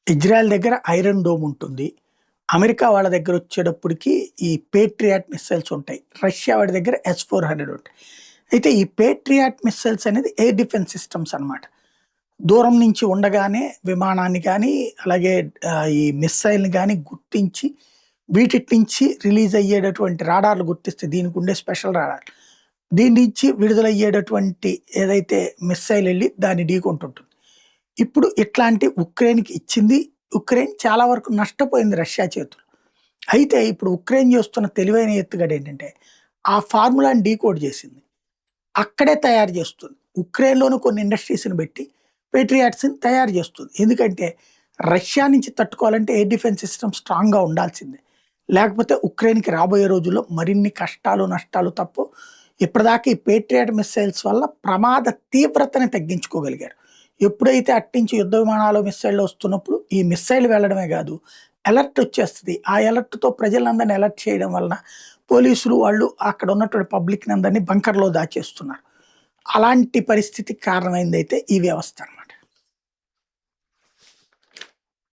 Israel దగ్గర iron dome ఉంటుంది. America వాళ్ళ దగ్గర వచ్చేటప్పటికి ఈ పేట్రియాట్ మిస్సైల్స్ ఉంటాయి. రష్యా వాడి దగ్గర S-400 ఉంటాయి. అయితే ఈ పేట్రియాట్ మిస్సైల్స్ అనేది ఎయిర్ డిఫెన్స్ సిస్టమ్స్ అన్నమాట. దూరం నుంచి ఉండగానే విమానాన్ని గానీ, అలాగే ఈ మిస్సైల్‌ని గానీ గుర్తించి వీటిటి నుంచి రిలీజ్ అయ్యేటటువంటి రాడార్లు గుర్తిస్తాయి. దీనికుండే స్పెషల్ రాడార్. దీని నుంచి విడుదలయ్యేటటువంటి ఏదైతే మిస్సైల్ ఎళ్లి దాన్ని ఢీకొంటుంటుంది. ఇప్పుడు ఇట్లాంటి ఉక్రెయిన్‌కి ఇచ్చింది. ఉక్రెయిన్ చాలా వరకు నష్టపోయింది రష్యా చేతుల్లో. అయితే ఇప్పుడు ఉక్రెయిన్ చేస్తున్న తెలివైన ఎత్తుగడేంటంటే, ఆ ఫార్ములాని డీకోడ్ చేసింది. అక్కడే తయారు చేస్తుంది. ఉక్రెయిన్‌లోను కొన్ని ఇండస్ట్రీస్‌ని పెట్టి పేట్రియాట్స్‌ని తయారు చేస్తుంది. ఎందుకంటే రష్యా నుంచి తట్టుకోవాలంటే ఎయిర్ డిఫెన్స్ సిస్టమ్ స్ట్రాంగ్‌గా ఉండాల్సిందే. లేకపోతే ఉక్రెయిన్‌కి రాబోయే రోజుల్లో మరిన్ని కష్టాలు, నష్టాలు తప్పవు. ఇప్పటిదాకా ఈ పేట్రియాట్ మిస్సైల్స్ వల్ల ప్రమాద తీవ్రతని తగ్గించుకోగలిగారు. ఎప్పుడైతే అట్నుంచి యుద్ధ విమానాలు, మిస్సైల్‌లు వస్తున్నప్పుడు ఈ మిస్సైల్ వెళ్ళడమే గాదు, అలర్ట్ వచ్చేస్తది. ఆ అలర్ట్‌తో ప్రజలందరిని అలర్ట్ చేయడం వలన పోలీసులు వాళ్ళు అక్కడ ఉన్నటువంటి పబ్లిక్‌ని అందరిని బంకర్‌లో దాచేస్తున్నారు. అలాంటి పరిస్థితికి కారణమైందైతే ఈ వ్యవస్థ అన్నమాట.